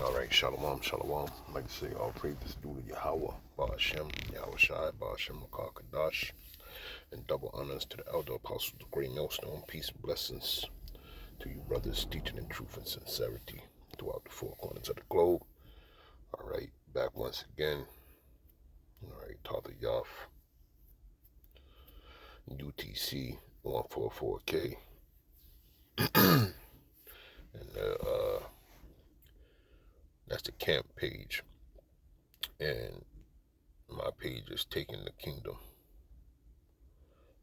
All right, shalom, shalom. I'd like to say all praise is due to Yahweh, Ba'ashem, Yahweh Shai, Ba'ashem, Makar Kadash, and double honors to the elder apostles, the great millstone. Peace and blessings to you, brothers, teaching in truth and sincerity throughout the four corners of the globe. All right, back once again. All right, Tata Yaf, UTC 144K, and that's the camp page, and my page is Taking the Kingdom.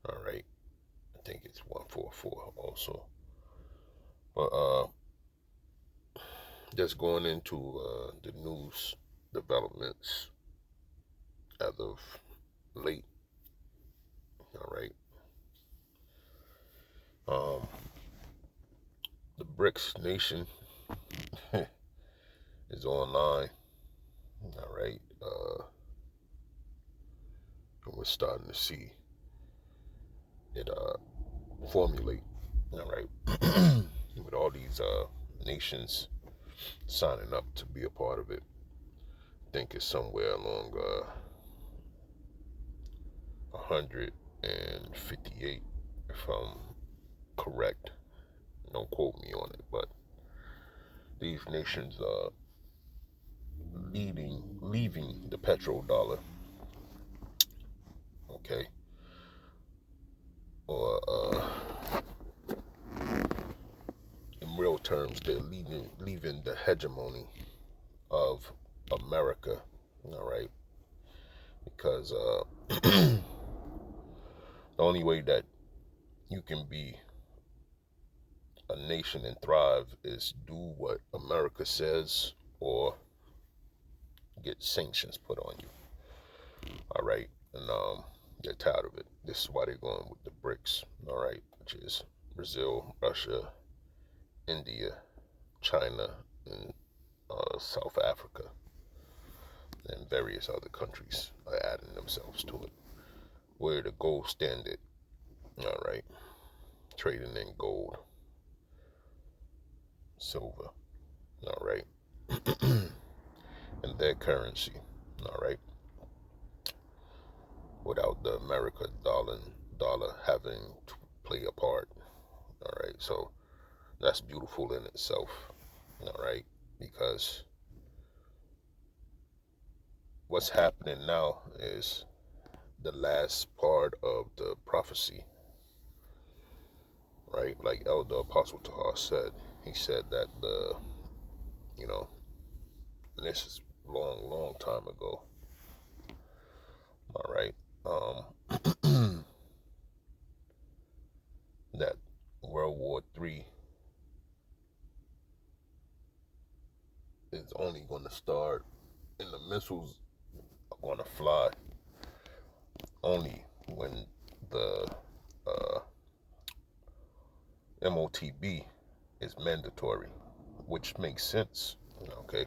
All right, I think it's 144 also. But just going into the news developments as of late. All right, the BRICS nation is online. All right, and we're starting to see it formulate. All right, with all these nations signing up to be a part of it. I think it's somewhere along 158, if I'm correct. Don't quote me on it, but these nations are leaving the petrodollar, okay, or in real terms, they're leaving the hegemony of America, all right, because the only way that you can be a nation and thrive is do what America says or get sanctions put on you, all right, and they're tired of it. This is why they're going with the BRICS, all right, which is Brazil, Russia, India, China, and South Africa, and various other countries are adding themselves to it. We're the gold standard, all right, trading in gold, silver, all right, and their currency, all right, without the America dollar having to play a part, all right. So that's beautiful in itself, all right, because what's happening now is the last part of the prophecy, right? Like Elder Apostle Tahar said, he said that you know, and this is long time ago, all right, that World War III is only going to start, and the missiles are going to fly only when the MOTB is mandatory, which makes sense, okay?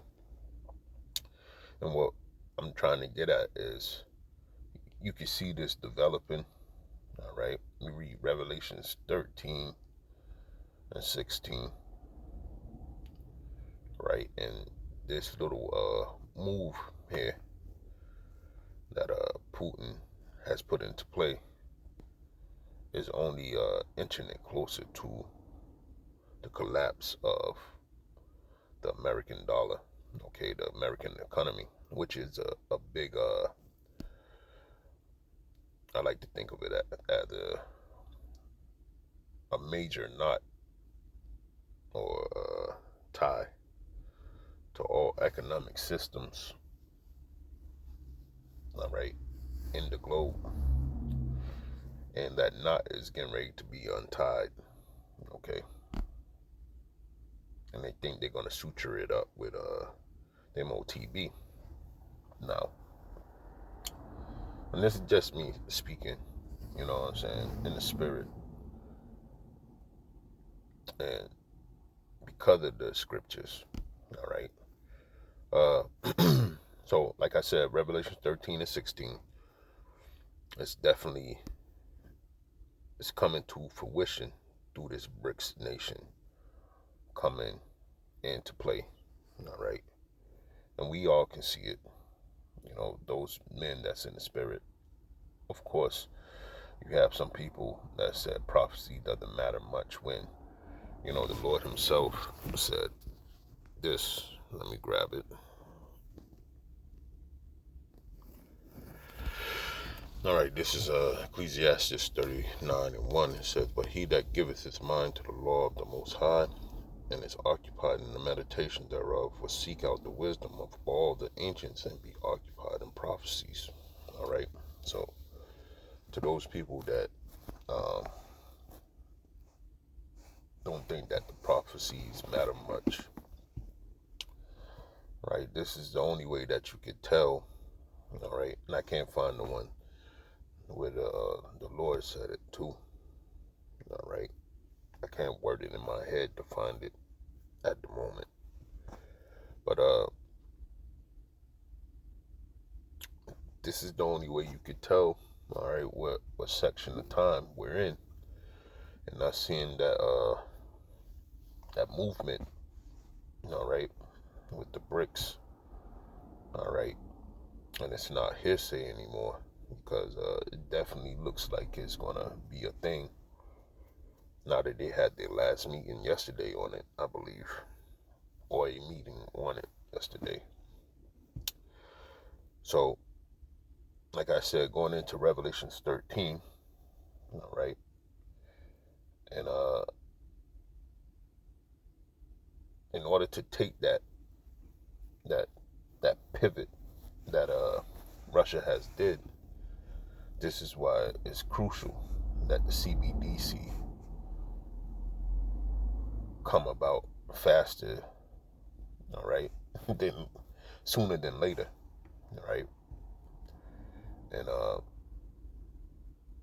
And what I'm trying to get at is you can see this developing, all right? We read Revelations 13 and 16, right? And this little move here that Putin has put into play is only inching it closer to the collapse of the American dollar, okay, the American economy, which is a big, I like to think of it as a major knot or tie to all economic systems, all right, in the globe. And that knot is getting ready to be untied, okay? And they think they're going to suture it up with the MOTB. Now, and this is just me speaking, you know what I'm saying, in the spirit. And because of the scriptures, all right? So, like I said, Revelation 13 and 16, it's definitely, it's coming to fruition through this BRICS nation coming into play, all right? And we all can see it. Those men that's in the spirit. Of course, you have some people that said prophecy doesn't matter much when, the Lord himself said this. Let me grab it. All right, this is Ecclesiastes 39:1. It says, "But he that giveth his mind to the law of the Most High, and is occupied in the meditation thereof, will seek out the wisdom of all the ancients and be occupied in prophecies." All right, so to those people that don't think that the prophecies matter much, right? This is the only way that you could tell, all right? And I can't find the one where the Lord said it too, all right? I can't word it in my head to find it at the moment, but this is the only way you could tell, all right, what section of time we're in, and not seeing that movement, all right, with the bricks, all right, and it's not hearsay anymore, because it definitely looks like it's gonna be a thing. Now that they had their last meeting yesterday on it, I believe, or a meeting on it yesterday. So, like I said, going into Revelations 13, all right, and in order to take that pivot that Russia has did, this is why it's crucial that the CBDC come about faster, all right, than sooner than later, all right, and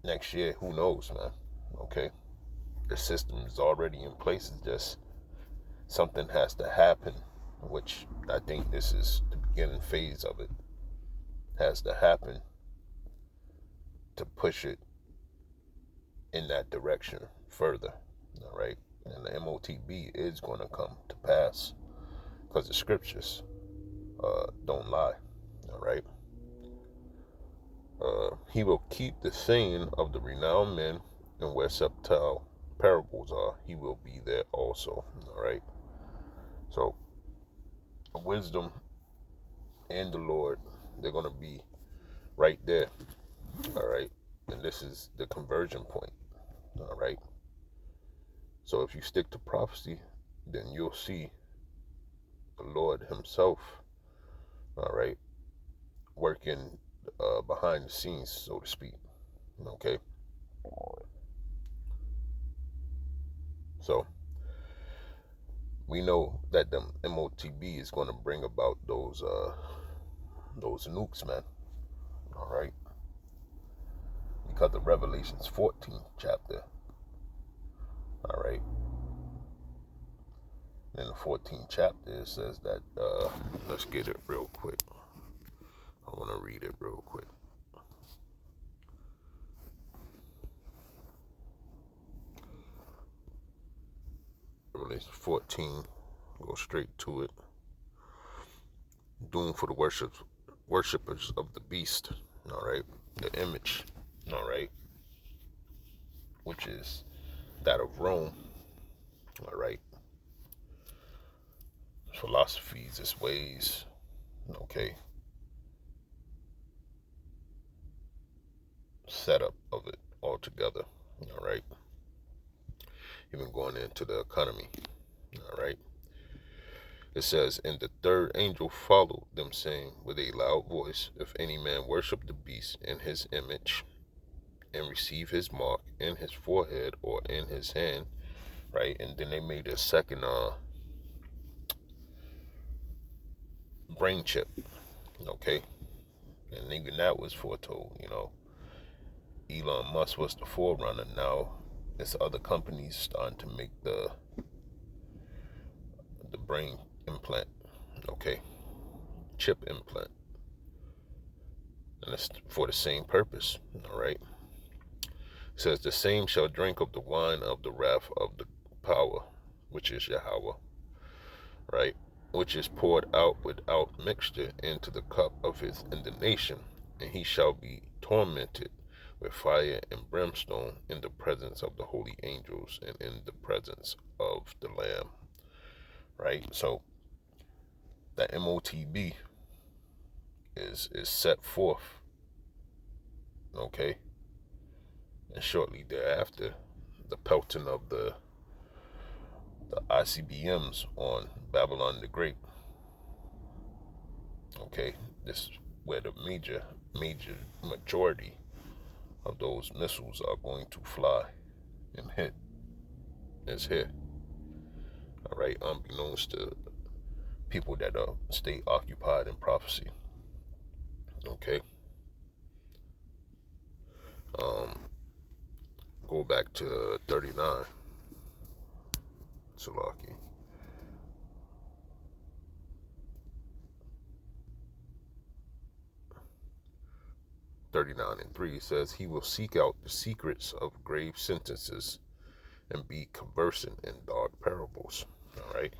next year, who knows, man? Okay, the system is already in place. It's just something has to happen, which I think this is the beginning phase of it. Has to happen to push it in that direction further, all right? And the MOTB is going to come to pass because the scriptures don't lie, all right? He will keep the saying of the renowned men, and where subtle parables are, he will be there also, all right? So, wisdom and the Lord, they're going to be right there, all right? And this is the conversion point, all right? So if you stick to prophecy, then you'll see the Lord himself, all right, working behind the scenes, so to speak, okay? So we know that the MOTB is going to bring about those nukes, man, all right? Because of Revelations 14 chapter, all right? In the 14th chapter, it says that, let's get it real quick. I want to read it real quick. Revelation 14, go straight to it. Doomed for the worshippers of the beast, all right? The image, all right? Which is that of Rome, all right? Philosophies, its ways, okay? Setup of it altogether, all right? Even going into the economy, all right? It says, "And the third angel followed them, saying with a loud voice, If any man worship the beast in his image, and receive his mark in his forehead or in his hand," right? And then they made a second brain chip, okay? And even that was foretold, Elon Musk was the forerunner. Now it's other companies starting to make the brain implant, okay? Chip implant. And it's for the same purpose, all right? It says, "The same shall drink of the wine of the wrath of the power, which is Yahweh," right? which is poured out without mixture into the cup of his indignation, and he shall be tormented with fire and brimstone in the presence of the holy angels and in the presence of the Lamb. Right? So that MOTB is set forth, okay? And shortly thereafter, the pelting of the ICBMs on Babylon the Great. Okay, this is where the major majority of those missiles are going to fly and hit. Is here. All right, unbeknownst to people that stay occupied in prophecy. Okay. Go back to 39. Salaki. 39:3 says, he will seek out the secrets of grave sentences and be conversant in dark parables. All right.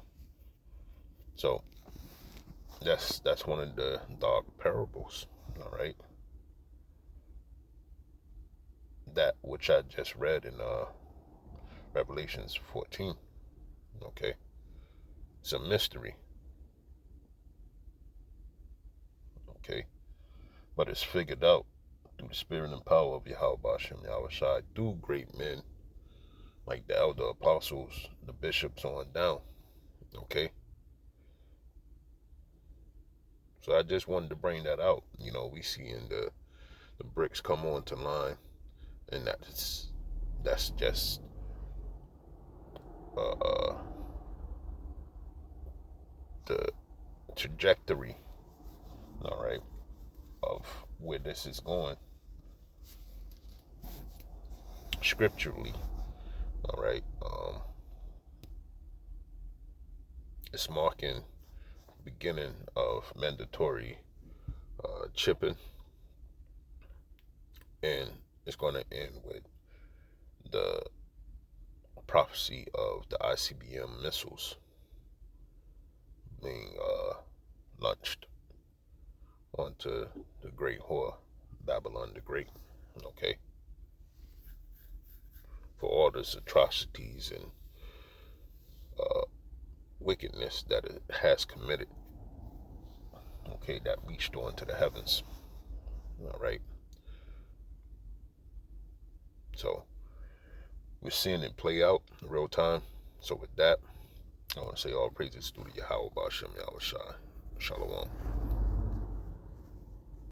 So that's one of the dark parables. All right. That which I just read in Revelations 14. Okay. It's a mystery. Okay. But it's figured out through the spirit and power of Yahweh Bashem Yahushai through great men like the elder apostles, the bishops on down. Okay. So I just wanted to bring that out. You know, we see in the bricks come onto line, and that's just the trajectory, all right, of where this is going scripturally. All right. It's marking beginning of mandatory chipping, and it's going to end with the prophecy of the ICBM missiles being launched onto the great whore, Babylon the Great. Okay. For all these atrocities and wickedness that it has committed. Okay, that reached on to the heavens. All right. So we're seeing it play out in real time. So with that, I want to say all praises to the Yahweh Bashem Yahushai. Shalom.